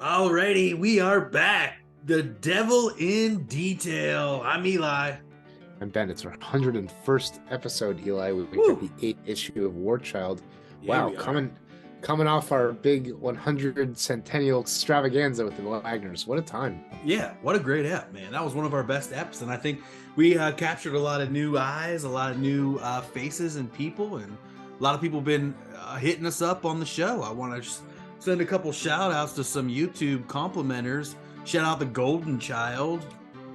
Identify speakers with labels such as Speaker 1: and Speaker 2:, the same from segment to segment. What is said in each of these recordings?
Speaker 1: Alrighty, we are back. The Devil in Detail. I'm Eli.
Speaker 2: I'm Ben. It's our 101st episode, Eli. We've
Speaker 1: Woo.
Speaker 2: got the 8th issue of War Child.
Speaker 1: Yeah,
Speaker 2: Wow,
Speaker 1: we are.
Speaker 2: coming off our big 100 centennial extravaganza with the Wagners. What a time.
Speaker 1: Yeah, what a great ep, man. That was one of our best eps, and I think we captured a lot of new eyes, a lot of new faces and people, and a lot of people been hitting us up on the show. I want to just send a couple shout outs to some YouTube complimenters. Shout out the Golden Child.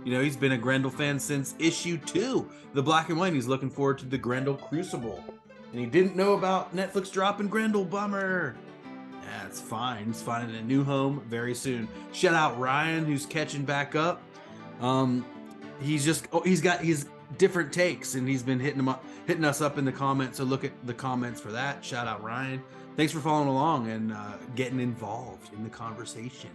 Speaker 1: You know, he's been a Grendel fan since issue 2, the black and white. He's looking forward to the Grendel Crucible. And he didn't know about Netflix dropping Grendel. Bummer. Yeah, it's fine. He's finding a new home very soon. Shout out Ryan, who's catching back up. He's got his different takes, and he's been hitting us up in the comments. So look at the comments for that. Shout out Ryan. Thanks for following along and getting involved in the conversation.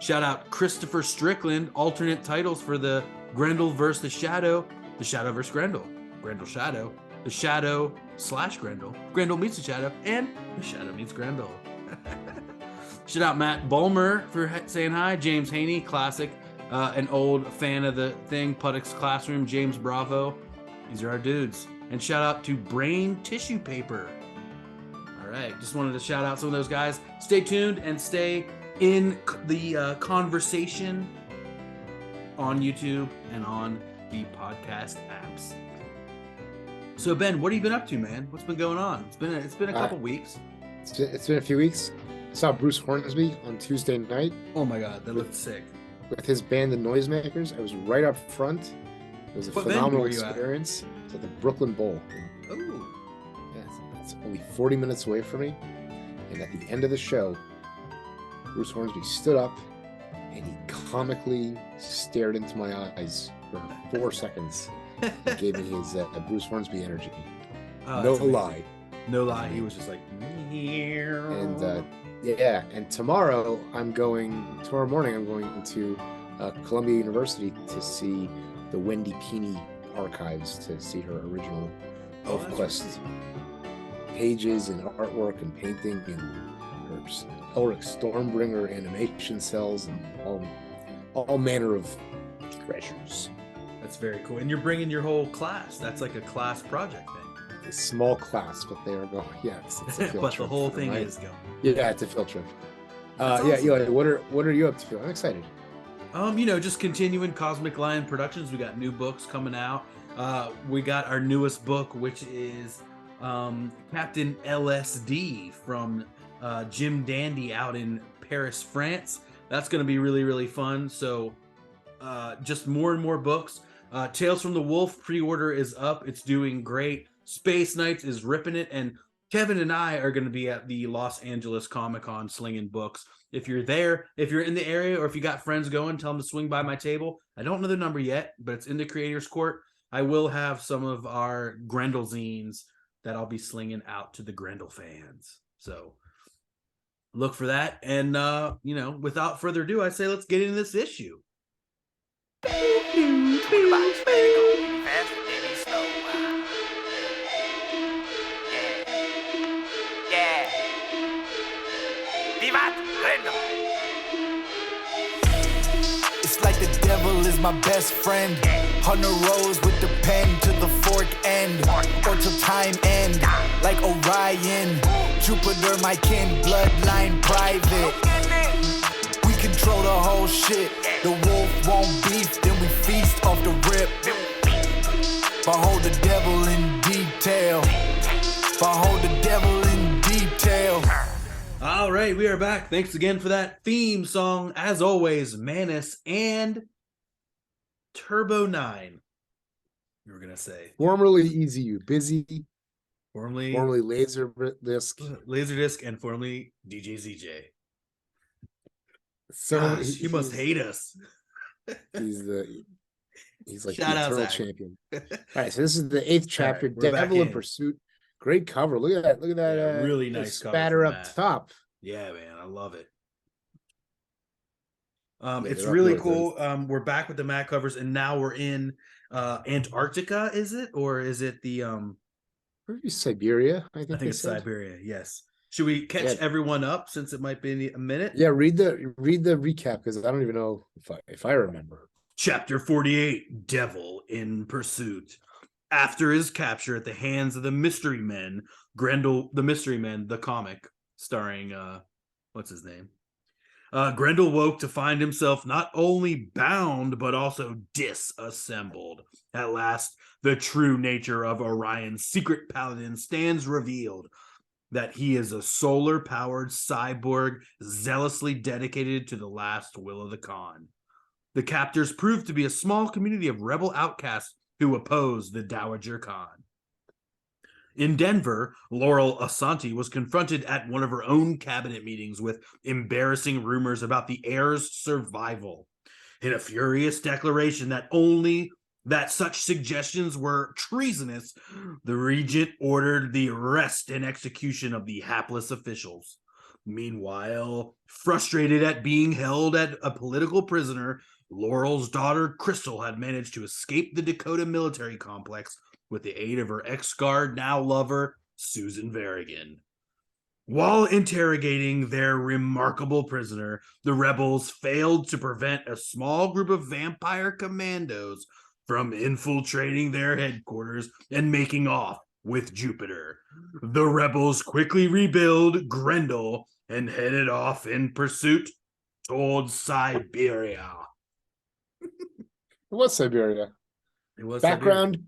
Speaker 1: Shout out Christopher Strickland. Alternate titles for the Grendel versus the Shadow versus Grendel, Grendel Shadow, the Shadow / Grendel, Grendel meets the Shadow, and the Shadow meets Grendel. Shout out Matt Bulmer for saying hi. James Haney, classic, an old fan of the thing. Puttock's Classroom, James Bravo. These are our dudes. And shout out to Brain Tissue Paper. All right, just wanted to shout out some of those guys. Stay tuned and stay in the conversation on YouTube and on the podcast apps. So Ben, what have you been up to, man? What's been going on? It's been a couple weeks.
Speaker 2: It's been a few weeks. I saw Bruce Hornsby on Tuesday night.
Speaker 1: Oh my God, that looked sick.
Speaker 2: With his band, the Noisemakers. I was right up front. It was a phenomenal experience. It's at the Brooklyn Bowl.
Speaker 1: Oh.
Speaker 2: Yeah, it's only 40 minutes away from me. And at the end of the show, Bruce Hornsby stood up and he comically stared into my eyes for 4 seconds. He gave me his Bruce Hornsby energy. No lie.
Speaker 1: No lie. He was just like,
Speaker 2: and and tomorrow morning I'm going to Columbia University to see the Wendy Pini archives, to see her original ElfQuest pages and artwork and painting and her Ulrich Stormbringer animation cells and all manner of treasures.
Speaker 1: That's very cool. And you're bringing your whole class. That's like a class project thing.
Speaker 2: A small class, but they are going. Yeah, it's a field
Speaker 1: but
Speaker 2: trip.
Speaker 1: The whole thing is going.
Speaker 2: Yeah, it's a field trip.
Speaker 1: Awesome.
Speaker 2: Yeah, Eli, what are you up to? I'm excited.
Speaker 1: Just continuing Cosmic Lion Productions. We got new books coming out. We got our newest book, which is Captain LSD from Jim Dandy out in Paris, France. That's going to be really, really fun. So just more and more books. Tales from the Wolf pre-order is up. It's doing great. Space Knights is ripping it. And Kevin and I are going to be at the Los Angeles Comic-Con slinging books. If you're there, if you're in the area, or if you got friends going, tell them to swing by my table. I don't know the number yet, but it's in the Creators Court. I will have some of our Grendel zines that I'll be slinging out to the Grendel fans. So look for that. And, without further ado, I say let's get into this issue.
Speaker 3: It's like the devil is my best friend. On the roads with the pen to the fork end, or till time end. Like Orion, Jupiter, my kin, bloodline private. We control the whole shit. The wolf won't beef, then we feast off the rip. Behold the devil in detail. Behold the devil in detail.
Speaker 1: All right, we are back. Thanks again for that theme song. As always, Manus and Turbo 9. You were going to say.
Speaker 2: Formerly Easy You Busy.
Speaker 1: Formerly
Speaker 2: Laserdisc,
Speaker 1: and formerly DJ ZJ.
Speaker 2: So
Speaker 1: Gosh, he must hate us.
Speaker 2: He's like
Speaker 1: Shout
Speaker 2: the
Speaker 1: out,
Speaker 2: eternal
Speaker 1: Zach.
Speaker 2: champion. All right, so this is the 8th chapter,
Speaker 1: right, we're back
Speaker 2: Devil in
Speaker 1: in.
Speaker 2: Pursuit. Great cover. Look at that.
Speaker 1: Yeah, really nice cover
Speaker 2: spatter
Speaker 1: from
Speaker 2: up
Speaker 1: Matt.
Speaker 2: top.
Speaker 1: Yeah, man, I love it.
Speaker 2: Yeah,
Speaker 1: it's
Speaker 2: they're
Speaker 1: really
Speaker 2: up
Speaker 1: cool. We're back with the mat covers, and now we're in Antarctica. Is it, or is it the
Speaker 2: Where is Siberia? I
Speaker 1: I think it's Siberia. Yes. Should we catch
Speaker 2: Yeah.
Speaker 1: everyone up since it might be a minute?
Speaker 2: Yeah, read the recap because I don't even know if I remember.
Speaker 1: Chapter 48, Devil in Pursuit. After his capture at the hands of the Mystery Men, the comic, starring what's his name? Grendel woke to find himself not only bound, but also disassembled. At last, the true nature of Orion's secret paladin stands revealed, that he is a solar-powered cyborg zealously dedicated to the last will of the Khan. The captors proved to be a small community of rebel outcasts who oppose the Dowager Khan. In Denver, Laurel Asante was confronted at one of her own cabinet meetings with embarrassing rumors about the heir's survival. In a furious declaration that such suggestions were treasonous, the regent ordered the arrest and execution of the hapless officials. Meanwhile, frustrated at being held as a political prisoner, Laurel's daughter Crystal had managed to escape the Dakota military complex with the aid of her ex-guard, now lover, Susan Varigan. While interrogating their remarkable prisoner, the rebels failed to prevent a small group of vampire commandos from infiltrating their headquarters and making off with Jupiter. The rebels quickly rebuild Grendel and headed off in pursuit towards Siberia.
Speaker 2: It was Siberia.
Speaker 1: It was
Speaker 2: Background,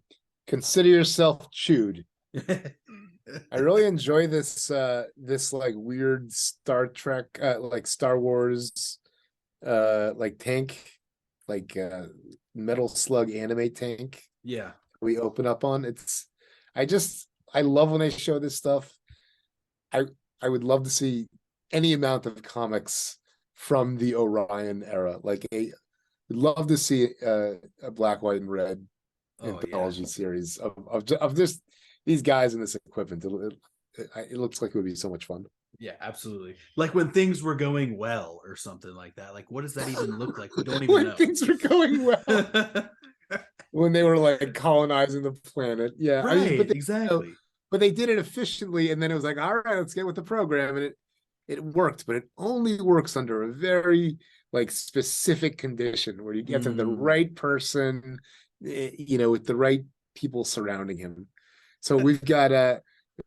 Speaker 2: consider yourself chewed. I really enjoy this like weird Star Trek, like Star Wars, like tank, like Metal Slug anime tank.
Speaker 1: Yeah.
Speaker 2: We open up on. I love when they show this stuff. I would love to see any amount of comics from the Orion era. Like would love to see a black, white, and red anthology series of just these guys in this equipment. It looks like it would be so much fun.
Speaker 1: Yeah, absolutely. Like when things were going well or something like that. Like, what does that even look like? We don't even
Speaker 2: when
Speaker 1: know.
Speaker 2: Things were going well. When they were like colonizing the planet. Yeah.
Speaker 1: Right,
Speaker 2: but
Speaker 1: exactly.
Speaker 2: But they did it efficiently, and then it was like, all right, let's get with the program. And it worked, but it only works under a very like specific condition where you get to the right person, with the right people surrounding him. So we've got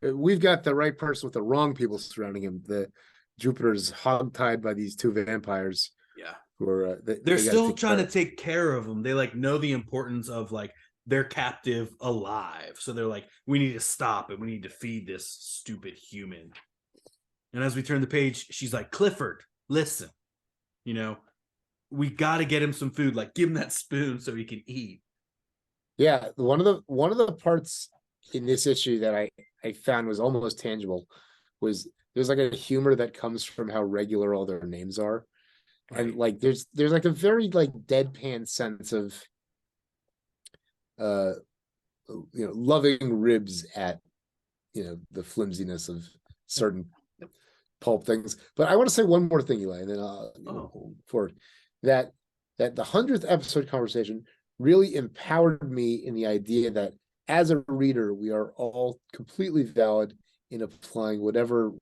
Speaker 2: the right person with the wrong people surrounding him. The Jupiter's hogtied by these two vampires.
Speaker 1: Yeah,
Speaker 2: who are
Speaker 1: they're still trying to take care of him. They like know the importance of like their captive alive, so they're like, we need to stop it. We need to feed this stupid human. And as we turn the page, she's like, Clifford, listen, we got to get him some food. Like, give him that spoon so he can eat.
Speaker 2: Yeah, one of the parts in this issue that I found was almost tangible was there's like a humor that comes from how regular all their names are. Right. And like there's like a very like deadpan sense of loving ribs at the flimsiness of certain pulp things. But I want to say one more thing, Eli, and then I'll forward that the 100th episode conversation really empowered me in the idea that as a reader, we are all completely valid in applying whatever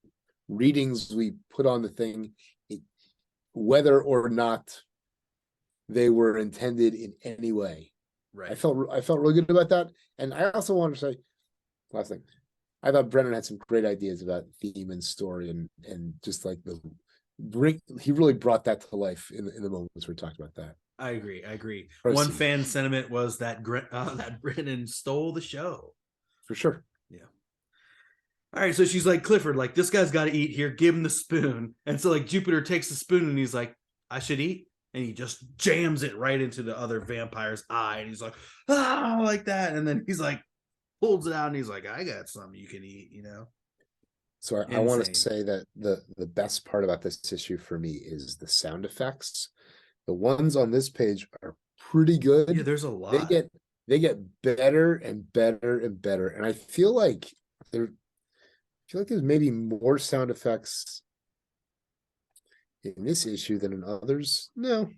Speaker 2: readings we put on the thing, whether or not they were intended in any way. Right. I felt really good about that. And I also wanted to say, last thing, I thought Brennan had some great ideas about theme and story and just like he really brought that to life in the moments we talked about that.
Speaker 1: I agree.
Speaker 2: Proceed.
Speaker 1: One fan sentiment was that that Brennan stole the show.
Speaker 2: For sure.
Speaker 1: Yeah. All right, so she's like, Clifford, like, this guy's got to eat here. Give him the spoon. And so like Jupiter takes the spoon and he's like, I should eat. And he just jams it right into the other vampire's eye. And he's like, like that. And then he's like, pulls it out and he's like, I got something you can eat,
Speaker 2: So I want to say that the best part about this issue for me is the sound effects. The ones on this page are pretty good.
Speaker 1: Yeah, there's a lot.
Speaker 2: They get better and better and better. And I feel like there's maybe more sound effects in this issue than in others. No,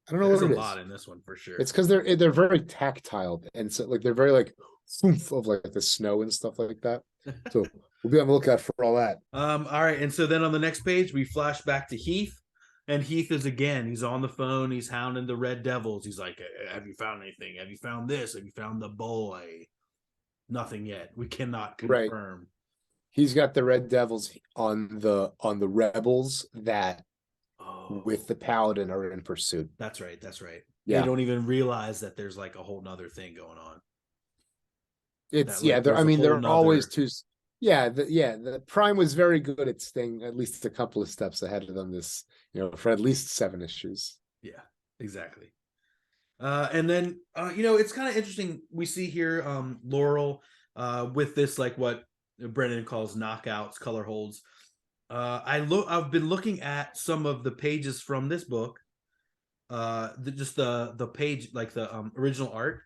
Speaker 2: I don't know what it is. There's a
Speaker 1: lot in this one for sure.
Speaker 2: It's because they're very tactile, and so like they're very like oomph of like the snow and stuff like that. So we'll be on the lookout for all that.
Speaker 1: All right, and so then on the next page we flash back to Heath, and Heath is again. He's on the phone. He's hounding the Red Devils. He's like, "Have you found anything? Have you found this? Have you found the boy?" Nothing yet. We cannot confirm.
Speaker 2: Right. He's got the Red Devils on the rebels that with the Paladin are in pursuit.
Speaker 1: That's right. That's right.
Speaker 2: Yeah.
Speaker 1: They don't even realize that there's like a whole nother thing going on.
Speaker 2: It's
Speaker 1: that, like,
Speaker 2: they're always too. Yeah, the Prime was very good at staying at least a couple of steps ahead of them. This, for at least 7 issues.
Speaker 1: Yeah, exactly. And then it's kind of interesting. We see here Laurel with this, like what Brennan calls knockouts, color holds. I've been looking at some of the pages from this book, the page, like the original art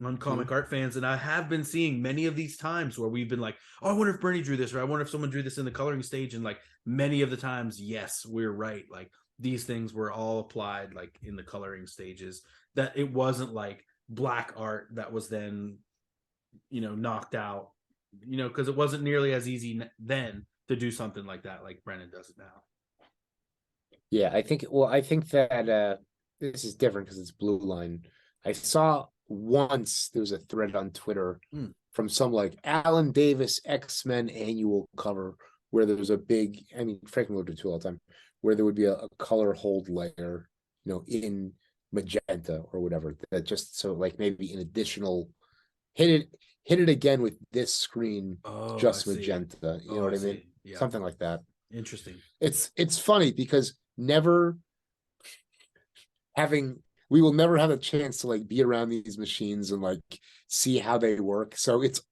Speaker 1: on Comic Art Fans, and I have been seeing many of these times where we've been like, oh, I wonder if Bernie drew this, or I wonder if someone drew this in the coloring stage, and like many of the times, yes, we're right. Like these things were all applied like in the coloring stages. That it wasn't like black art that was then, knocked out, because it wasn't nearly as easy then to do something like that, like Brennan does it now.
Speaker 2: Yeah, I think that this is different because it's Blue Line. I saw once there was a thread on Twitter from some like Alan Davis X-Men annual cover where there was a big, Frank Miller did too all the time, where there would be a color hold layer, in magenta or whatever, that just so like maybe an additional hit it again with this screen, just magenta. You know what I mean? Yeah. Something like that.
Speaker 1: Interesting.
Speaker 2: It's funny because we will never have a chance to like be around these machines and like see how they work. So it's,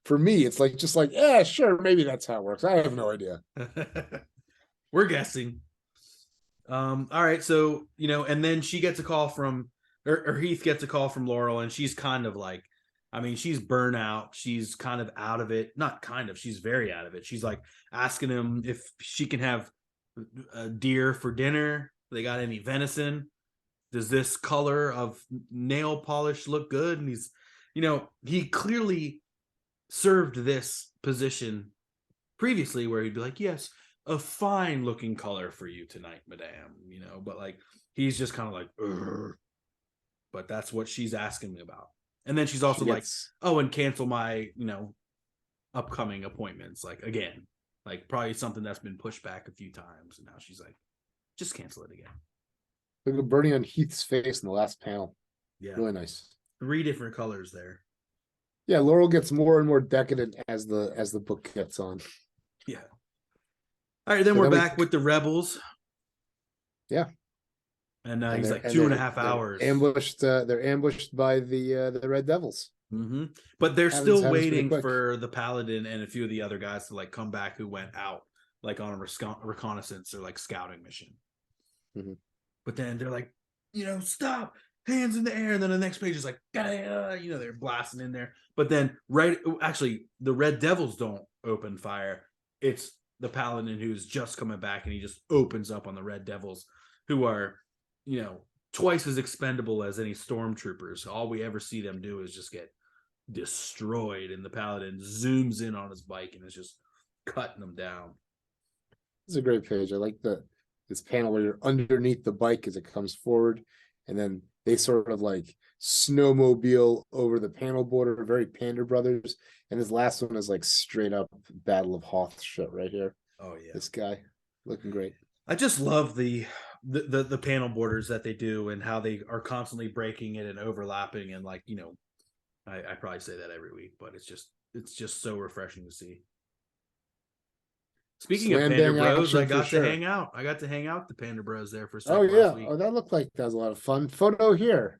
Speaker 2: for me, it's like just like, yeah, sure, maybe that's how it works. I have no idea.
Speaker 1: We're guessing. All right, so and then she gets a call from, or Heath gets a call from Laurel, and she's kind of like, she's burnout. She's kind of out of it. Not kind of, she's very out of it. She's like asking him if she can have a deer for dinner. They got any venison? Does this color of nail polish look good? And he's, he clearly served this position previously where he'd be like, yes, a fine looking color for you tonight, madame, but like, he's just kind of like, ugh. But that's what she's asking me about. And then she's also like, oh, and cancel my, upcoming appointments. Like, again, like probably something that's been pushed back a few times. And now she's like, just cancel it again.
Speaker 2: Look at Bernie on Heath's face in the last panel.
Speaker 1: Yeah.
Speaker 2: Really nice.
Speaker 1: 3 different colors there.
Speaker 2: Yeah, Laurel gets more and more decadent as the book gets on.
Speaker 1: Yeah. All right, then we're back with the Rebels.
Speaker 2: Yeah.
Speaker 1: And he's like 2.5 hours.
Speaker 2: They're ambushed by the Red Devils.
Speaker 1: Mm-hmm. But they're still waiting for the Paladin and a few of the other guys to like come back who went out like on a reconnaissance or like scouting mission.
Speaker 2: Mm-hmm.
Speaker 1: But then they're like, stop, hands in the air. And then the next page is like, they're blasting in there. But then the Red Devils don't open fire. It's the Paladin who's just coming back, and he just opens up on the Red Devils, who are, twice as expendable as any stormtroopers. All we ever see them do is just get destroyed, and the Paladin zooms in on his bike and is just cutting them down.
Speaker 2: This is a great page. I like this panel where you're underneath the bike as it comes forward, and then they sort of like snowmobile over the panel border, very Panda Brothers. And this last one is like straight up Battle of Hoth shit right here. Oh yeah, this guy looking great.
Speaker 1: I just love the panel borders that they do and how they are constantly breaking it and overlapping, and like, I probably say that every week, but it's just so refreshing to see. Speaking of Panda Bros, I got to hang out. I got to hang out with the Panda Bros there for a second.
Speaker 2: Oh yeah, last week. Oh, that looked like that was a lot of fun. Photo here.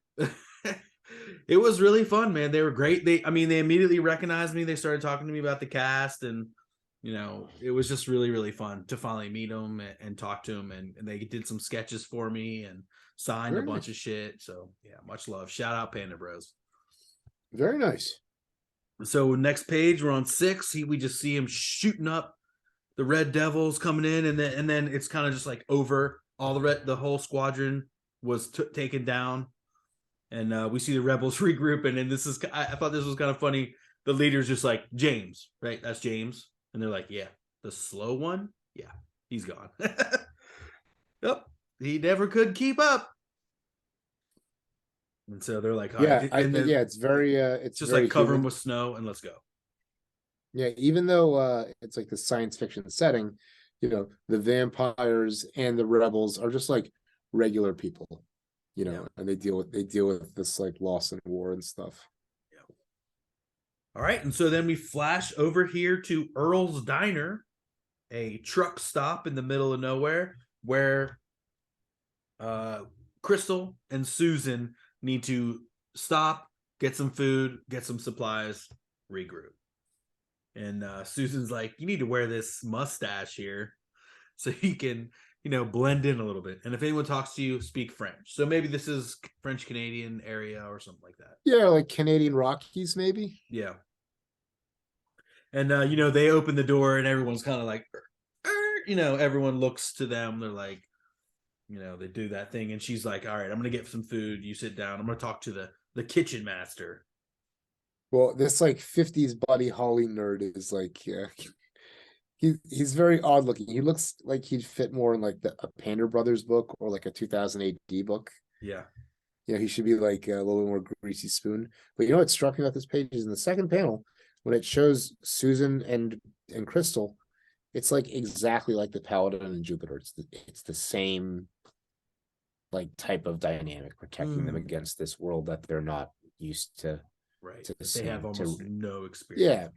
Speaker 1: It was really fun, man. They were great. They immediately recognized me. They started talking to me about the cast, and it was just really, really fun to finally meet them and talk to them. And they did some sketches for me and signed a bunch of shit. So yeah, much love. Shout out Panda Bros.
Speaker 2: Very nice.
Speaker 1: So next page, we're on 6. We just see him shooting up the Red Devils coming in, and then it's kind of just like over. All the whole squadron was taken down, and we see the Rebels regrouping. And I thought this was kind of funny. the leader's just like, James, right? That's James. And they're like, yeah, the slow one. Yeah, he's gone. Yep, he never could keep up. And so they're like, all right. And then,
Speaker 2: it's
Speaker 1: it's just
Speaker 2: very
Speaker 1: like cover
Speaker 2: human.
Speaker 1: him with snow and let's go.
Speaker 2: Yeah, even though it's like the science fiction setting, the vampires and the rebels are just like regular people, and they deal with this like loss and war and stuff.
Speaker 1: Yeah. All right, and so then we flash over here to Earl's Diner, a truck stop in the middle of nowhere where Crystal and Susan need to stop, get some food, get some supplies, regroup. And Susan's like, you need to wear this mustache here so you can, blend in a little bit. And if anyone talks to you, speak French. So maybe this is French Canadian area or something like that.
Speaker 2: Yeah, like Canadian Rockies, maybe.
Speaker 1: Yeah. And, they open the door and everyone's kind of like, everyone looks to them. They're like, they do that thing. And she's like, all right, I'm going to get some food. You sit down. I'm going to talk to the kitchen master.
Speaker 2: Well, this like 50s Buddy Holly nerd is like, he's very odd looking. He looks like he'd fit more in like a Pander Brothers book or like a 2000 AD book.
Speaker 1: Yeah.
Speaker 2: He should be like a little bit more greasy spoon. But what struck me about this page is in the second panel, when it shows Susan and Crystal, it's like exactly like the Paladin and Jupiter. It's the same like type of dynamic, protecting them against this world that they're not used to.
Speaker 1: Right. They have almost no experience.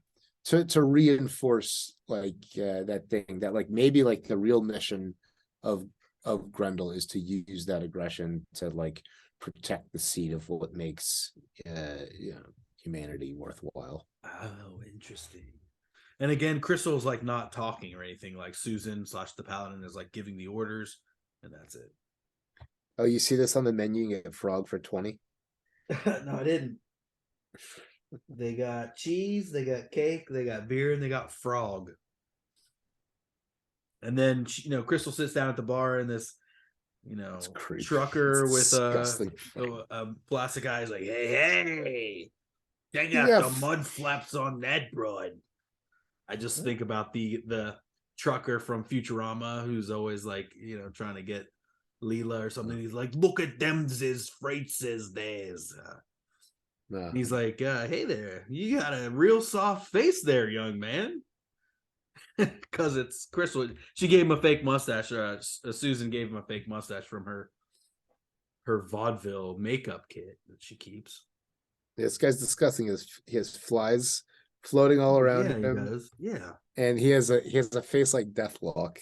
Speaker 2: Yeah. To reinforce like that thing that like maybe like the real mission of Grendel is to use that aggression to like protect the seed of what makes humanity worthwhile.
Speaker 1: Oh, interesting. And again, Crystal's like not talking or anything. Like Susan / the Paladin is like giving the orders, and that's it.
Speaker 2: Oh, you see this on the menu? You get frog for 20.
Speaker 1: No, I didn't. They got cheese, they got cake, they got beer, and they got frog. And then Crystal sits down at the bar, and this trucker with a plastic eye is like, hey, check out the mud flaps on that broad. I just think about the trucker from Futurama who's always like, trying to get Leela or something. He's like, look at them, his freight says theirs. He's like, hey there, you got a real soft face there, young man. Because it's Crystal. She gave him a fake mustache. Susan gave him a fake mustache from her vaudeville makeup kit that she keeps.
Speaker 2: This guy's disgusting. He has flies floating all around him.
Speaker 1: He does. Yeah.
Speaker 2: And he has a face like Deathlock.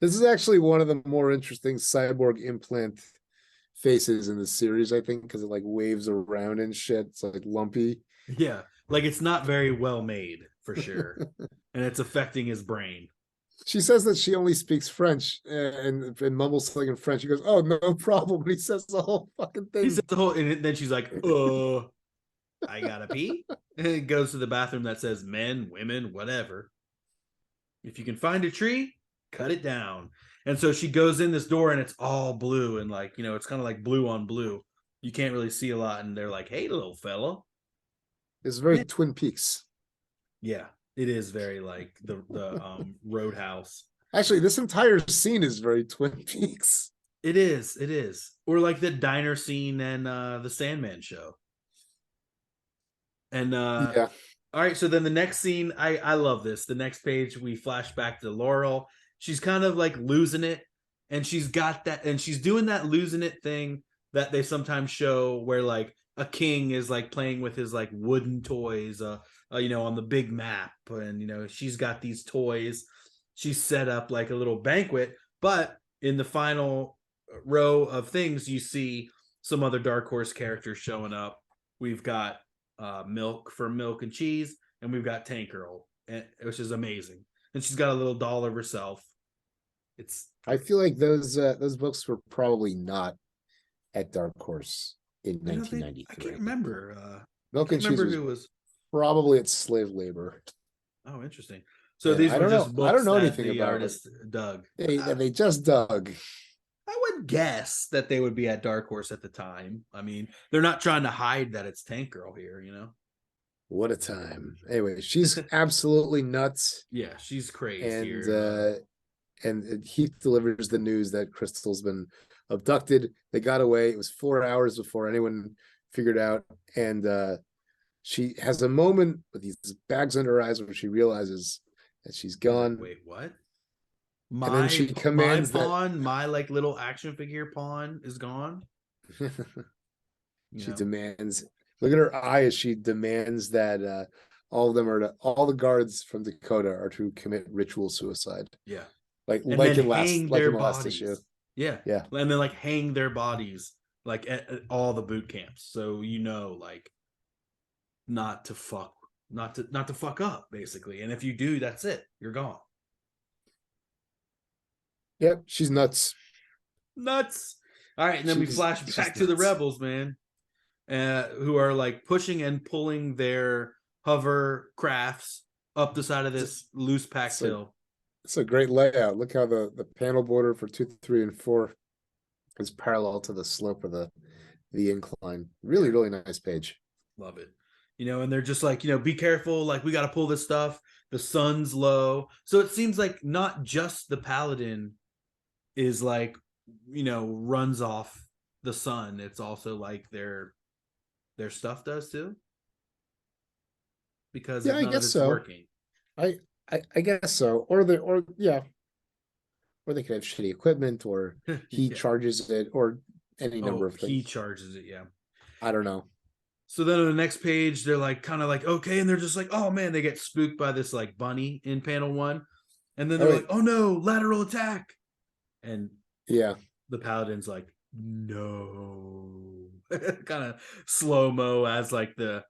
Speaker 2: This is actually one of the more interesting cyborg implant faces in the series, I think, because it like waves around and shit. It's like lumpy.
Speaker 1: Yeah, like it's not very well made for sure. And it's affecting his brain.
Speaker 2: She says that she only speaks French and mumbles something in French. He goes, oh, no problem. And he says the whole fucking thing.
Speaker 1: He says the whole, and then she's like, I gotta pee. And it goes to the bathroom that says men, women, whatever. If you can find a tree, cut it down. And so she goes in this door and it's all blue. And like, it's kind of like blue on blue. You can't really see a lot. And they're like, hey, little fella.
Speaker 2: It's very Twin Peaks.
Speaker 1: Yeah, it is very like the Roadhouse.
Speaker 2: Actually, this entire scene is very Twin Peaks.
Speaker 1: It is. Or like the diner scene and the Sandman show. And
Speaker 2: yeah.
Speaker 1: All right, so then the next scene, I love this. The next page, we flash back to Laurel. She's kind of like losing it, and she's got that, and she's doing that losing it thing that they sometimes show where like a king is like playing with his like wooden toys, on the big map, and she's got these toys. She's set up like a little banquet, but in the final row of things, you see some other Dark Horse characters showing up. We've got Milk for Milk and Cheese, and we've got Tank Girl, which is amazing. And she's got a little doll of herself.
Speaker 2: I feel like those books were probably not at Dark Horse in 1993.
Speaker 1: I can't remember.
Speaker 2: Milk and Cheese was probably at Slave Labor.
Speaker 1: Oh, interesting. So these were just books
Speaker 2: I don't know
Speaker 1: that
Speaker 2: anything
Speaker 1: the
Speaker 2: about
Speaker 1: artist dug.
Speaker 2: They just dug.
Speaker 1: I would guess that they would be at Dark Horse at the time. I mean, they're not trying to hide that it's Tank Girl here,
Speaker 2: What a time. Anyway, she's absolutely nuts.
Speaker 1: Yeah, she's crazy.
Speaker 2: And Heath delivers the news that Crystal's been abducted. They got away. It was 4 hours before anyone figured out. And she has a moment with these bags under her eyes where she realizes that she's gone.
Speaker 1: Wait, what?
Speaker 2: And then she commands
Speaker 1: my pawn, my like little action figure pawn is gone.
Speaker 2: She demands. Look at her eye as she demands that all the guards from Dakota are to commit ritual suicide.
Speaker 1: Yeah.
Speaker 2: Like
Speaker 1: and
Speaker 2: like
Speaker 1: then
Speaker 2: in last
Speaker 1: hang
Speaker 2: like
Speaker 1: their
Speaker 2: in the last
Speaker 1: bodies.
Speaker 2: issue.
Speaker 1: Yeah.
Speaker 2: Yeah.
Speaker 1: And then like hang their bodies like at all the boot camps. So like not to fuck up, basically. And if you do, that's it. You're gone.
Speaker 2: Yep, she's nuts.
Speaker 1: Nuts. All right, and then we flash back to the rebels, man. Who are like pushing and pulling their hover crafts up the side of this loose packed hill.
Speaker 2: It's a great layout. Look how the panel border for 2, 3, and 4 is parallel to the slope of the incline. Really, really nice page.
Speaker 1: Love it. And they're just like, be careful. Like, we got to pull this stuff. The sun's low. So it seems like not just the paladin is like, runs off the sun. It's also like their stuff does too. Because
Speaker 2: yeah, I guess so.
Speaker 1: Working.
Speaker 2: I guess so. Or they could have shitty equipment, or he charges it, or any number of things.
Speaker 1: He charges it, yeah.
Speaker 2: I don't know.
Speaker 1: So then on the next page, they're like kind of like, okay, and they're just like, oh man, they get spooked by this like bunny in panel 1. And then they're like, oh no, lateral attack. And
Speaker 2: yeah,
Speaker 1: the paladin's like, no. Kind of slow-mo as like the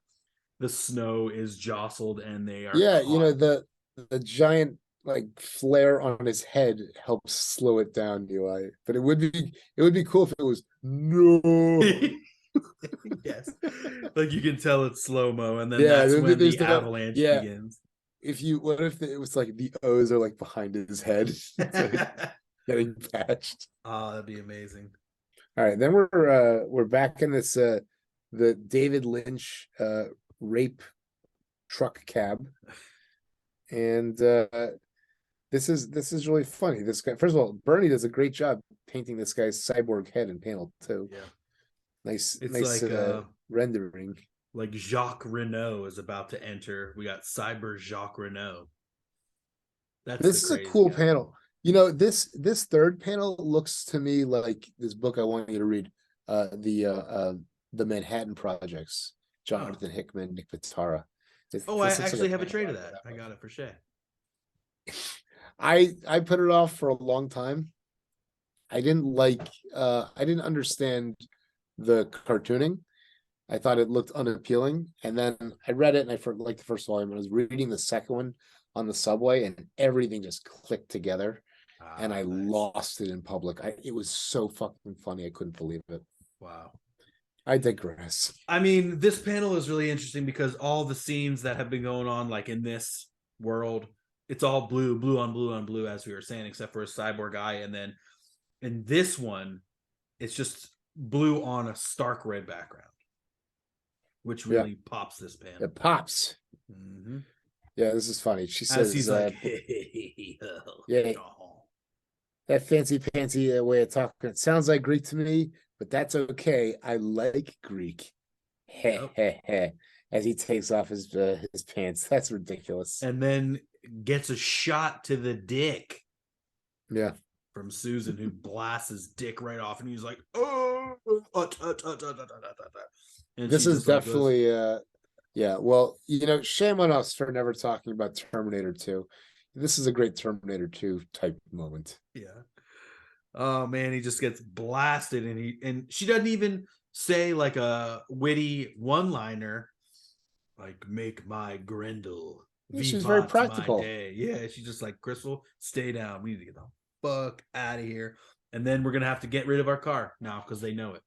Speaker 1: snow is jostled and they are caught.
Speaker 2: The giant like flare on his head helps slow it down, Eli. But it would be cool if it was no.
Speaker 1: Yes, like you can tell it's slow-mo, and then that's when the avalanche begins.
Speaker 2: What if it was like the O's are like behind his head getting patched?
Speaker 1: Oh, that'd be amazing.
Speaker 2: All right, then we're back in this the David Lynch rape truck cab, and this is really funny. This guy, first of all, Bernie does a great job painting this guy's cyborg head in panel 2.
Speaker 1: Yeah,
Speaker 2: nice
Speaker 1: like
Speaker 2: rendering.
Speaker 1: Like Jacques Renault is about to enter. We got Cyber Jacques Renault.
Speaker 2: This is a cool panel. This third panel looks to me like this book I want you to read, the Manhattan Projects, Jonathan Hickman, Nick Pitara.
Speaker 1: I actually have a trade of that. I got it for Shay.
Speaker 2: I put it off for a long time. I didn't understand the cartooning. I thought it looked unappealing, and then I read it, and I liked the first volume. I was reading the second one on the subway, and everything just clicked together, and I lost it in public. It was so fucking funny. I couldn't believe it.
Speaker 1: Wow.
Speaker 2: I digress.
Speaker 1: I mean, this panel is really interesting because all the scenes that have been going on, like in this world, it's all blue on blue on blue, as we were saying, except for a cyborg eye. And then in this one, it's just blue on a stark red background, which really pops this panel.
Speaker 2: It pops.
Speaker 1: Mm-hmm.
Speaker 2: Yeah, this is funny. She says,
Speaker 1: he's like, hey,
Speaker 2: yeah, that fancy way of talking. It sounds like Greek to me, but that's okay. I like Greek. As he takes off his pants. That's ridiculous.
Speaker 1: And then gets a shot to the dick.
Speaker 2: Yeah.
Speaker 1: From Susan, who blasts his dick right off, and he's like, oh.
Speaker 2: And this is definitely well, shame on us for never talking about Terminator 2. This is a great Terminator 2 type moment.
Speaker 1: Yeah. Oh man, he just gets blasted, and she doesn't even say like a witty one-liner like "make my Grendel."
Speaker 2: Yeah, she's very practical.
Speaker 1: Yeah, she's just like, Crystal, stay down. We need to get the fuck out of here, and then we're gonna have to get rid of our car now because they know it.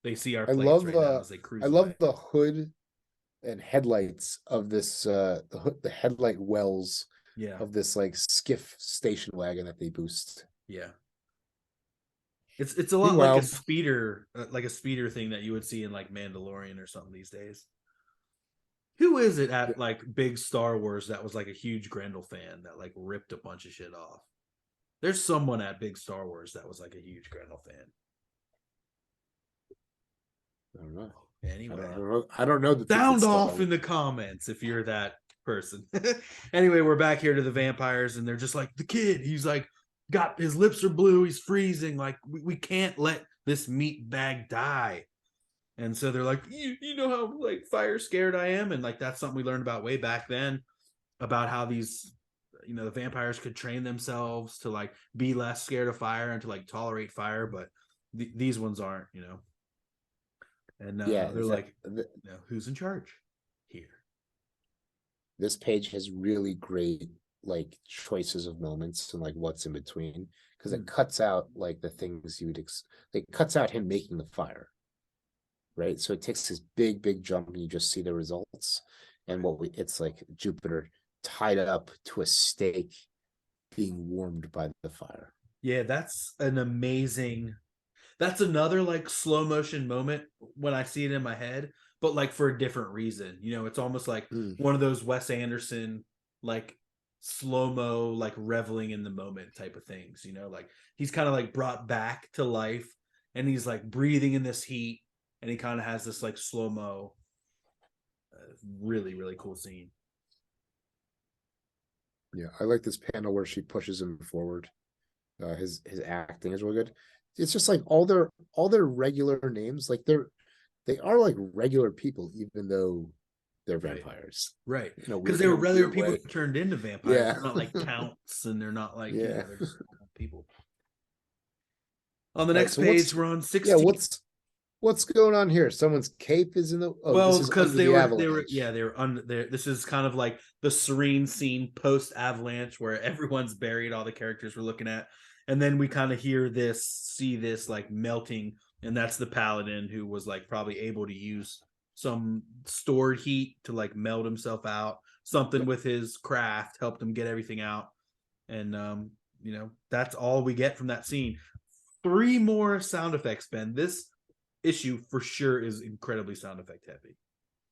Speaker 1: They see our plates now as they cruise.
Speaker 2: I love the hood and headlights of this the headlight wells of this like skiff station wagon that they boost.
Speaker 1: Yeah. It's a lot like a speeder thing that you would see in like Mandalorian or something these days. Who is it at like big Star Wars that was like a huge Grendel fan that like ripped a bunch of shit off? There's someone at big Star Wars that was like a huge Grendel fan.
Speaker 2: I don't know.
Speaker 1: Anyway,
Speaker 2: I don't know.
Speaker 1: Sound off in the comments if you're that person. Anyway, we're back here to the vampires, and they're just like, the kid, he's like, got his lips are blue, he's freezing. Like, we can't let this meat bag die. And so they're like, you know how like fire scared I am, and like that's something we learned about way back then about how these, you know, the vampires could train themselves to like be less scared of fire and to like tolerate fire, but these ones aren't, you know. And they're like, you know, who's in charge here?
Speaker 2: This page has really great like choices of moments and like what's in between, because it cuts out like the things you would it cuts out him making the fire. Right, so it takes this big jump, and you just see the results, and it's like Jupiter tied up to a stake, being warmed by the fire.
Speaker 1: Yeah, that's an amazing. That's another like slow motion moment when I see it in my head, but like for a different reason. You know, it's almost like one of those Wes Anderson like slow mo, like reveling in the moment type of things. You know, like he's kind of like brought back to life, and he's like breathing in this heat. And he kind of has this like slow-mo, really cool scene.
Speaker 2: Yeah, I like this panel where she pushes him forward. His acting is really good. It's just like all their regular names, like they are like regular people, even though they're vampires.
Speaker 1: Right. Because they were regular people that turned into vampires.
Speaker 2: Yeah.
Speaker 1: They're not like counts, and they're not like,
Speaker 2: yeah,
Speaker 1: you know, they're just people. On the next page, we're on 16.
Speaker 2: Yeah, what's going on here? Someone's cape is in the
Speaker 1: because they were under. This is kind of like the serene scene post avalanche where everyone's buried, all the characters we're looking at, and then we kind of see this like melting, and that's the paladin who was like probably able to use some stored heat to like melt himself out. Something with his craft helped him get everything out, and you know, that's all we get from that scene. 3 more sound effects, Ben. This issue for sure is incredibly sound effect heavy.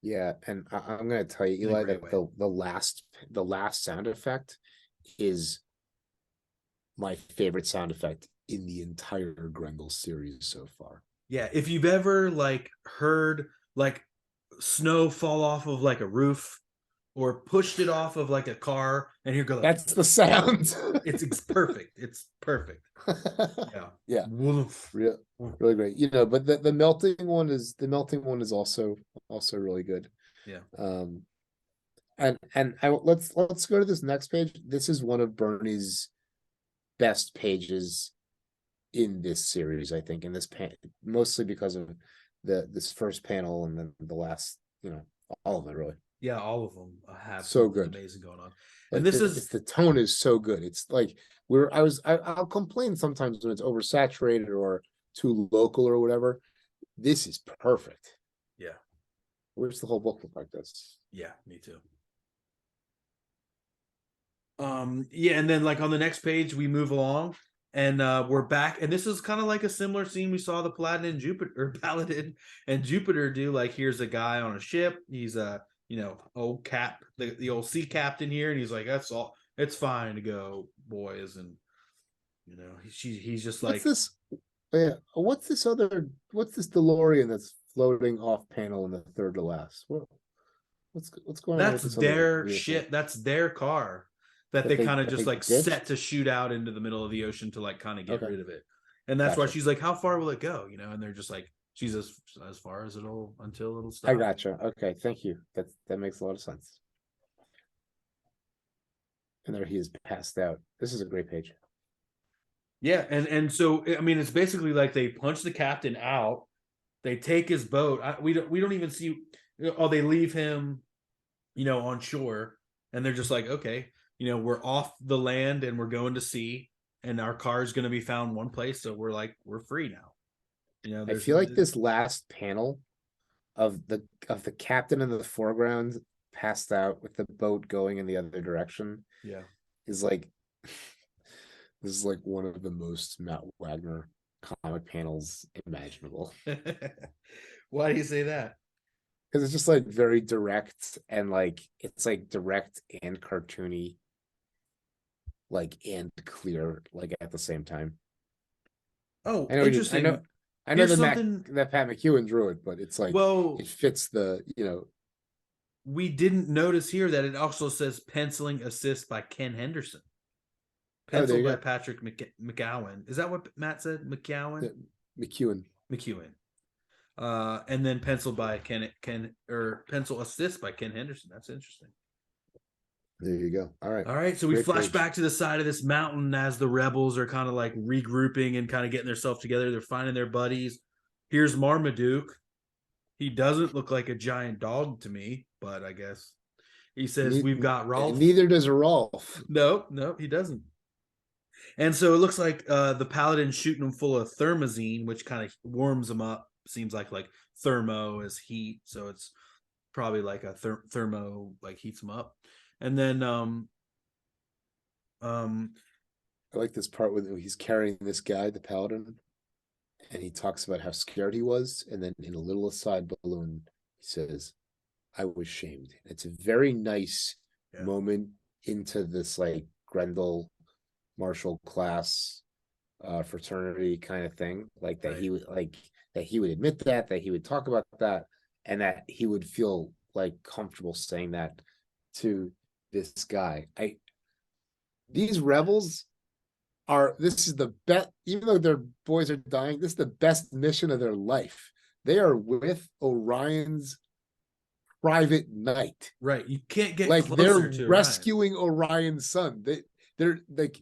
Speaker 2: Yeah, and I'm gonna tell you, Eli, that the last sound effect is my favorite sound effect in the entire Grendel series so far.
Speaker 1: Yeah, if you've ever like heard like snow fall off of like a roof or pushed it off of like a car, and you're going,
Speaker 2: that's the sound.
Speaker 1: It's perfect. It's perfect.
Speaker 2: Yeah. Really great. You know, but the melting one is also really good.
Speaker 1: Yeah.
Speaker 2: Let's go to this next page. This is one of Bernie's best pages in this series, I think, in this mostly because of this first panel and then the last, you know, all of it really.
Speaker 1: Yeah, all of them have
Speaker 2: so good,
Speaker 1: amazing going on.
Speaker 2: Like,
Speaker 1: and
Speaker 2: the tone is so good. It's like I'll complain sometimes when it's oversaturated or too local or whatever. This is perfect.
Speaker 1: Yeah.
Speaker 2: Where's the whole book look like this?
Speaker 1: Yeah, me too. Yeah, and then like on the next page we move along, and we're back, and this is kind of like a similar scene we saw the Paladin and Jupiter do. Like, here's a guy on a ship. He's a, you know, old cap, the old sea captain here, and he's like, that's all, it's fine to go, boys. And you know, he's just like,
Speaker 2: what's this DeLorean that's floating off panel in the third to last? What's going on?
Speaker 1: That's their shit. That's their car that they kind of just like set to shoot out into the middle of the ocean to like kind of get rid of it. And that's why she's like, how far will it go? You know, and they're just like, she's as far as until it'll stop.
Speaker 2: I gotcha. Okay, thank you. That makes a lot of sense. And there he is, passed out. This is a great page.
Speaker 1: Yeah, and so I mean, it's basically like they punch the captain out, they take his boat. We don't even see. Oh, they leave him, you know, on shore, and they're just like, okay, you know, we're off the land and we're going to sea, and our car is going to be found one place, so we're free now. You know,
Speaker 2: I feel like this last panel of the captain in the foreground passed out with the boat going in the other direction.
Speaker 1: Yeah,
Speaker 2: is like this is like one of the most Matt Wagner comic panels imaginable.
Speaker 1: Why do you say that?
Speaker 2: because it's just like very direct and like it's like direct and cartoony, like and clear, like at the same time.
Speaker 1: Oh,
Speaker 2: I know,
Speaker 1: interesting.
Speaker 2: I know
Speaker 1: Here's
Speaker 2: that
Speaker 1: something.
Speaker 2: that Pat McEwen drew it, but it's like
Speaker 1: Well,
Speaker 2: it fits the
Speaker 1: we didn't notice here that it also says penciling assist by Ken Henderson.
Speaker 2: Oh, there
Speaker 1: Penciled
Speaker 2: you
Speaker 1: by
Speaker 2: go.
Speaker 1: Patrick McGowan. Is that what Matt said? McGowan?
Speaker 2: McEwen.
Speaker 1: McEwen. And then penciled by pencil assist by Ken Henderson. That's interesting.
Speaker 2: There you go. All right.
Speaker 1: All right. So we
Speaker 2: Great
Speaker 1: flash
Speaker 2: page.
Speaker 1: back to the side of this mountain as the rebels are kind of like regrouping and kind of getting themselves together. They're finding their buddies. Here's Marmaduke. He doesn't look like a giant dog to me, but I guess he says we've got Rolf.
Speaker 2: Neither does Rolf.
Speaker 1: No, he doesn't. And so it looks like the paladin's shooting him full of thermazine, which kind of warms him up. Seems like thermo is heat, so it's probably like a thermo like heats him up. And then
Speaker 2: I like this part where he's carrying this guy, the paladin, and he talks about how scared he was, and then in a little aside balloon, he says, "I was shamed." It's a very nice moment into this like Grendel martial class fraternity kind of thing, like that he would admit that he would talk about that, and that he would feel like comfortable saying that to this guy. These rebels this is the best, even though their boys are dying, this is the best mission of their life. They are with Orion's private knight.
Speaker 1: Right. You can't get
Speaker 2: like
Speaker 1: closer
Speaker 2: they're
Speaker 1: to
Speaker 2: rescuing Orion's son. They're like,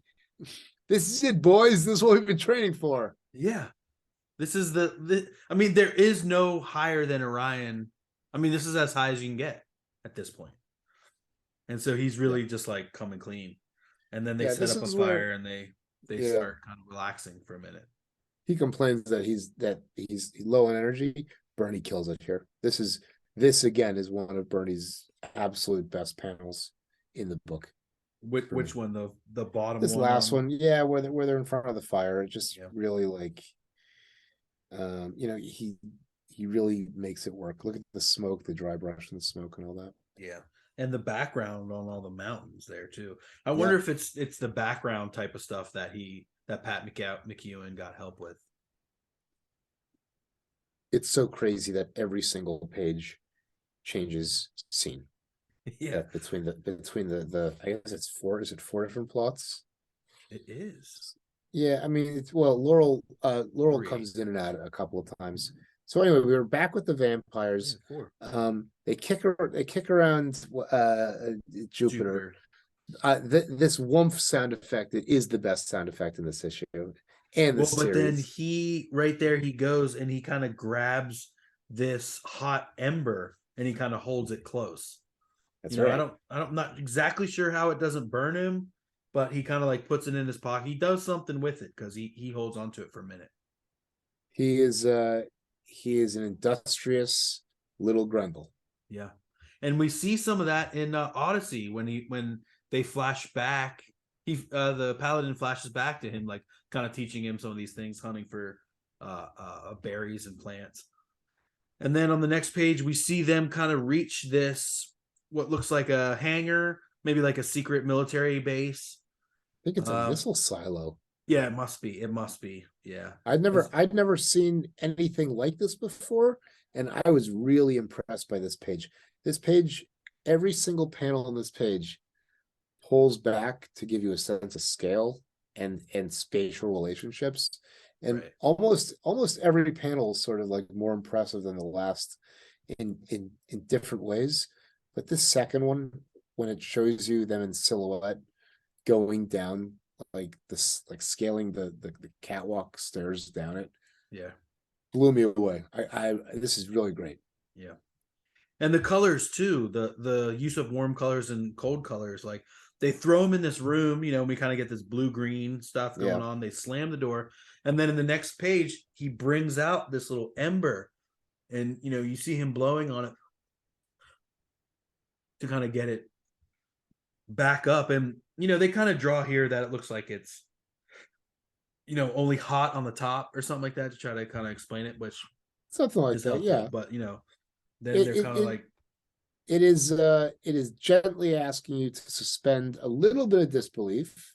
Speaker 2: this is it, boys. This is what we've been training for.
Speaker 1: Yeah. This is the I mean, there is no higher than Orion. I mean, this is as high as you can get at this point. And so he's really just like coming clean. And then they set up a fire and they start kind of relaxing for a minute.
Speaker 2: He complains that he's low on energy. Bernie kills it here. This again is one of Bernie's absolute best panels in the book.
Speaker 1: Which one? The bottom
Speaker 2: this
Speaker 1: one?
Speaker 2: This last one, yeah, where they're in front of the fire. It just really like he really makes it work. Look at the smoke, the dry brush and the smoke and all that.
Speaker 1: Yeah. And the background on all the mountains there too. I wonder if it's the background type of stuff that Pat McEwen got help with.
Speaker 2: It's so crazy that every single page changes scene.
Speaker 1: Yeah.
Speaker 2: Between the I guess it's four different plots?
Speaker 1: It is.
Speaker 2: Yeah, I mean Laurel comes in and out a couple of times. So anyway, we were back with the vampires. They kick around Jupiter. This woomph sound effect is the best sound effect in this issue. And
Speaker 1: but then he goes and he kind of grabs this hot ember and he kind of holds it close.
Speaker 2: That's right.
Speaker 1: I'm not exactly sure how it doesn't burn him, but he kind of like puts it in his pocket. He does something with it because he holds onto it for a minute.
Speaker 2: He is an industrious little Grendel.
Speaker 1: Yeah. And we see some of that in Odyssey when they flash back. The paladin flashes back to him, like kind of teaching him some of these things, hunting for berries and plants. And then on the next page, we see them kind of reach this, what looks like a hangar, maybe like a secret military base.
Speaker 2: I think it's a missile silo.
Speaker 1: Yeah, it must be. Yeah.
Speaker 2: I'd never seen anything like this before, and I was really impressed by this page. This page, every single panel on this page pulls back to give you a sense of scale and spatial relationships. And almost every panel is sort of like more impressive than the last in different ways. But this second one, when it shows you them in silhouette going down like this, like scaling the catwalk stairs down it, blew me away. This is really great.
Speaker 1: Yeah. And the colors too, the use of warm colors and cold colors, like they throw them in this room, we kind of get this blue-green stuff going on. They slam the door. And then in the next page, he brings out this little ember and, you see him blowing on it to kind of get it back up. And, they kind of draw here that it looks like it's, only hot on the top or something like that to try to kind of explain it, which
Speaker 2: something like that.
Speaker 1: helpful,
Speaker 2: yeah.
Speaker 1: But, then
Speaker 2: It
Speaker 1: they're
Speaker 2: it,
Speaker 1: kind of
Speaker 2: it,
Speaker 1: like,
Speaker 2: it is gently asking you to suspend a little bit of disbelief,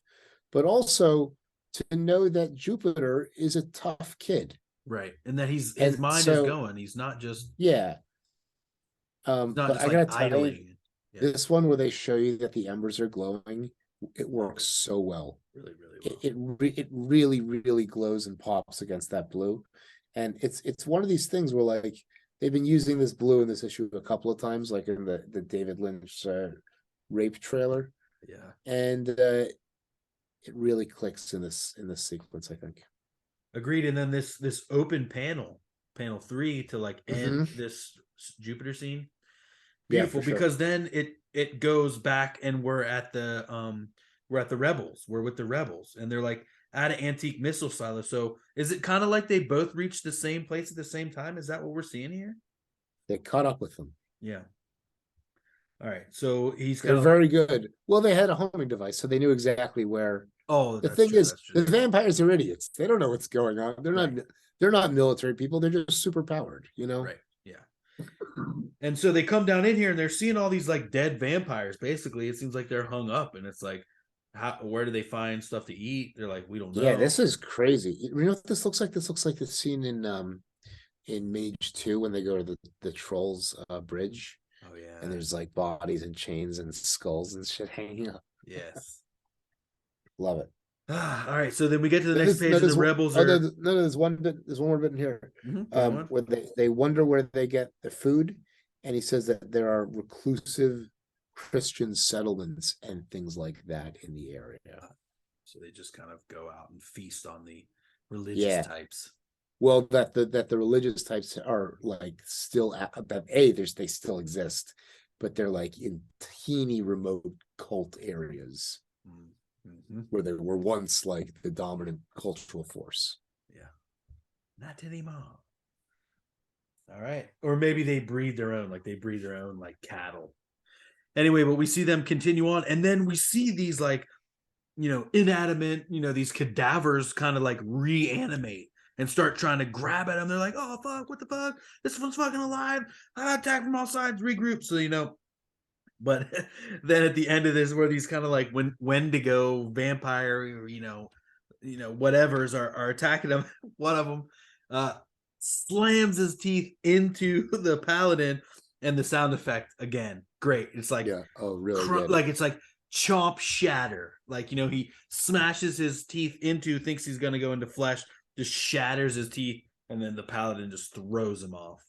Speaker 2: but also to know that Jupiter is a tough kid.
Speaker 1: right, and that his
Speaker 2: And
Speaker 1: mind is
Speaker 2: so,
Speaker 1: going. He's not just
Speaker 2: yeah.
Speaker 1: he's not
Speaker 2: But
Speaker 1: just
Speaker 2: I
Speaker 1: like
Speaker 2: gotta tell you,
Speaker 1: idling. Yeah,
Speaker 2: this one where they show you that the embers are glowing, it works
Speaker 1: oh,
Speaker 2: so well.
Speaker 1: really, really
Speaker 2: It
Speaker 1: well.
Speaker 2: it really really glows and pops against that blue, and it's one of these things where like they've been using this blue in this issue a couple of times, like in the David Lynch rape trailer,
Speaker 1: Yeah,
Speaker 2: and it really clicks in this sequence, I think.
Speaker 1: agreed. And then this open panel 3 to like end
Speaker 2: Mm-hmm.
Speaker 1: this Jupiter scene.
Speaker 2: Yeah,
Speaker 1: Beautiful,
Speaker 2: for sure.
Speaker 1: because then it goes back and we're at the rebels. We're with the rebels, and they're like at an antique missile silo. So is it kind of like they both reached the same place at the same time? Is that what we're seeing here?
Speaker 2: They caught up with them.
Speaker 1: Yeah. All right. So he's
Speaker 2: They're
Speaker 1: kind of like,
Speaker 2: very good. Well, they had a homing device, so they knew exactly where.
Speaker 1: oh,
Speaker 2: The
Speaker 1: that's
Speaker 2: thing
Speaker 1: true.
Speaker 2: is,
Speaker 1: That's
Speaker 2: the
Speaker 1: true.
Speaker 2: vampires are idiots. They don't know what's going on.
Speaker 1: Right.
Speaker 2: They're not military people. They're just super powered, you know?
Speaker 1: Right. Yeah. And so they come down in here and they're seeing all these like dead vampires. Basically, it seems like they're hung up, and it's like, where do they find stuff to eat? They're like, we don't know.
Speaker 2: Yeah, this is crazy. You know what this looks like? This looks like the scene in Mage 2 when they go to the trolls bridge,
Speaker 1: Oh yeah.
Speaker 2: and there's like bodies and chains and skulls and shit hanging up.
Speaker 1: Yes.
Speaker 2: Love it.
Speaker 1: All right, so then we get to the
Speaker 2: No,
Speaker 1: next page, and the rebels are.
Speaker 2: there's one bit. There's one more bit in here,
Speaker 1: There's one.
Speaker 2: where they wonder where they get the food, and he says that there are reclusive Christian settlements and things like that in the area.
Speaker 1: So they just kind of go out and feast on the religious
Speaker 2: Yeah.
Speaker 1: types.
Speaker 2: Well, that the religious types are like still that they still exist, but they're like in teeny remote cult areas
Speaker 1: Mm-hmm.
Speaker 2: where they were once like the dominant cultural force.
Speaker 1: Yeah, not anymore. All right, or maybe they breed their own, like cattle. Anyway, but we see them continue on, and then we see these like, inanimate, these cadavers kind of like reanimate and start trying to grab at them. They're like, oh fuck, what the fuck? This one's fucking alive. Attack from all sides, regroup. So but then at the end of this, where these kind of like Wendigo vampire, whatevers are attacking them, one of them slams his teeth into the paladin, and the sound effect again, great. It's like,
Speaker 2: Yeah, oh really good.
Speaker 1: like it's like chomp shatter. Like, he smashes his teeth into, thinks he's gonna go into flesh, just shatters his teeth, and then the paladin just throws him off.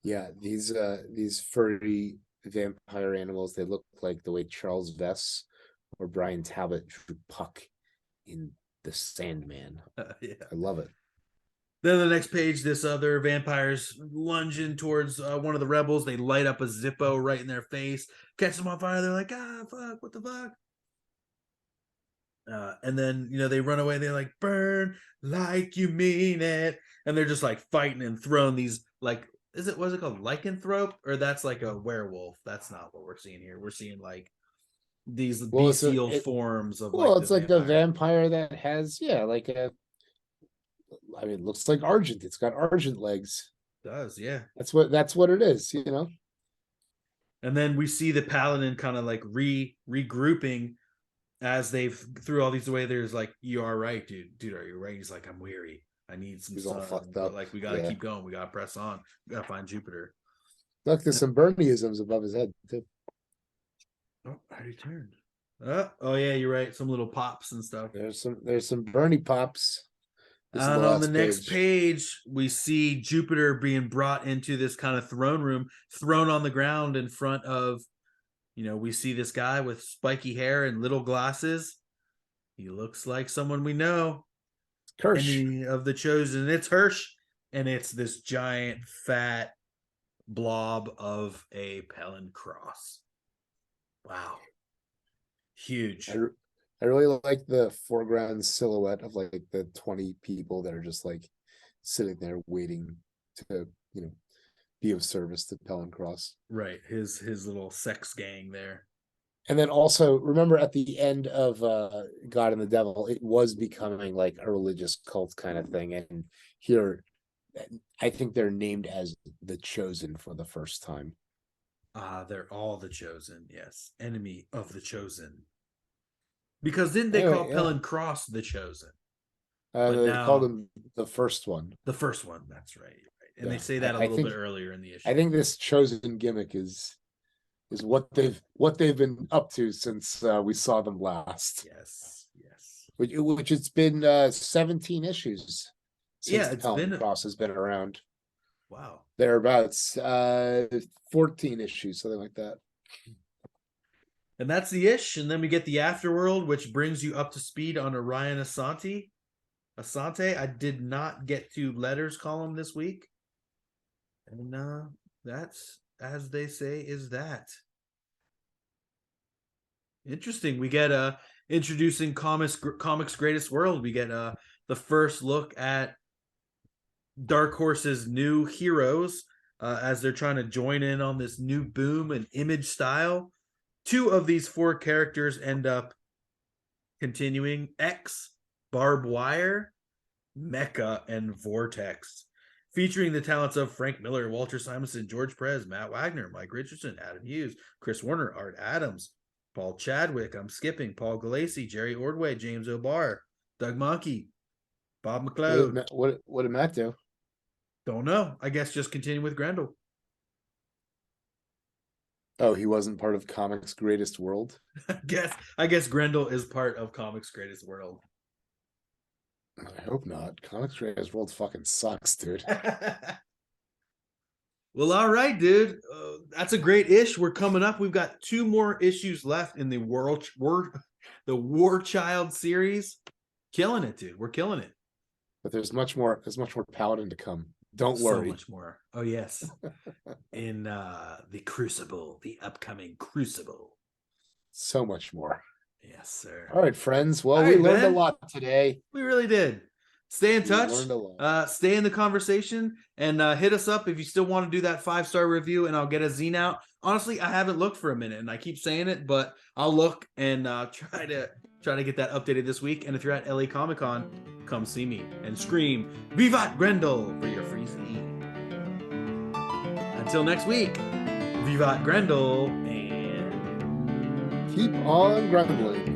Speaker 2: Yeah, these furry vampire animals, they look like the way Charles Vess or Brian Talbot drew Puck in The Sandman.
Speaker 1: Yeah.
Speaker 2: I love it.
Speaker 1: Then the next page, this other vampire's lunging towards one of the rebels. They light up a Zippo right in their face, catch them on fire. They're like, fuck, what the fuck? And then, they run away. They're like, burn like you mean it. And they're just like fighting and throwing these like, was it called lycanthrope, or that's like a werewolf? That's not what we're seeing here. We're seeing like these bestial forms of
Speaker 2: it's like a vampire that has like a, I mean, it looks like Argent. It's got Argent legs.
Speaker 1: It does, yeah.
Speaker 2: That's what it is,
Speaker 1: And then we see the paladin kind of like regrouping as they've threw all these away. There's like, you are right, dude, are you right? He's like, I'm weary. I need some sun. All fucked up. But like, we gotta keep going. We gotta press on. We gotta find Jupiter.
Speaker 2: Look, there's some Bernieisms above his head too.
Speaker 1: Oh, I already turned. Oh yeah, you're right. Some little pops and stuff.
Speaker 2: There's some Bernie pops.
Speaker 1: And on the next page, we see Jupiter being brought into this kind of throne room, thrown on the ground in front of, we see this guy with spiky hair and little glasses. He looks like someone we know.
Speaker 2: Hirsch.
Speaker 1: Any of the Chosen. It's Hirsch, and it's this giant fat blob of a Pellin cross. Wow, huge.
Speaker 2: I really like the foreground silhouette of like the 20 people that are just like sitting there waiting to be of service to Pellin Cross.
Speaker 1: Right, his little sex gang there.
Speaker 2: And then also remember at the end of God and the Devil, it was becoming like a religious cult kind of thing. And here I think they're named as the Chosen for the first time.
Speaker 1: They're all the Chosen. Yes, enemy of the Chosen. Because didn't they
Speaker 2: Anyway,
Speaker 1: call Pellin Cross the Chosen?
Speaker 2: They
Speaker 1: now
Speaker 2: called him the first one.
Speaker 1: The first one. That's right. And
Speaker 2: Yeah.
Speaker 1: they say that a little bit earlier in the issue.
Speaker 2: I think this Chosen gimmick is what they've been up to since we saw them last.
Speaker 1: Yes.
Speaker 2: Which it's been 17 issues since the Pelican Cross has been around.
Speaker 1: Wow.
Speaker 2: Thereabouts 14 issues, something like that.
Speaker 1: And that's the ish. And then we get the Afterworld, which brings you up to speed on Orion Asante. I did not get to letters column this week. And that's, as they say, is that. Interesting. We get introducing comics greatest world. We get the first look at Dark Horse's new heroes as they're trying to join in on this new boom and Image style. 2 of these 4 characters end up continuing: X, Barbed Wire, Mecha, and Vortex, featuring the talents of Frank Miller, Walter Simonson, George Perez, Matt Wagner, Mike Richardson, Adam Hughes, Chris Warner, Art Adams, Paul Chadwick, I'm skipping, Paul Galassi, Jerry Ordway, James O'Barr, Doug Mahnke, Bob McLeod.
Speaker 2: What did Matt do?
Speaker 1: Don't know. I guess just continue with Grendel.
Speaker 2: Oh, he wasn't part of Comics Greatest World?
Speaker 1: I guess Grendel is part of Comics Greatest World.
Speaker 2: I hope not. Comics Greatest World fucking sucks, dude.
Speaker 1: Well, all right, dude. That's a great ish. We're coming up. We've got 2 more issues left in the War Child series. Killing it, dude. We're killing it.
Speaker 2: But there's much more Paladin to come. Don't worry.
Speaker 1: So much more. Oh, yes. In the Crucible, the upcoming Crucible.
Speaker 2: So much more.
Speaker 1: Yes, sir.
Speaker 2: All right, friends. Well, we learned a lot today.
Speaker 1: We really did. Stay in touch.
Speaker 2: Learned a lot.
Speaker 1: Stay in the conversation and hit us up if you still want to do that 5-star review, and I'll get a zine out. Honestly, I haven't looked for a minute, and I keep saying it, but I'll look and try to get that updated this week. And if you're at LA Comic Con, come see me and scream "Vivat Grendel" for your free zine. Until next week, Vivat Grendel, and
Speaker 2: keep on grumbling.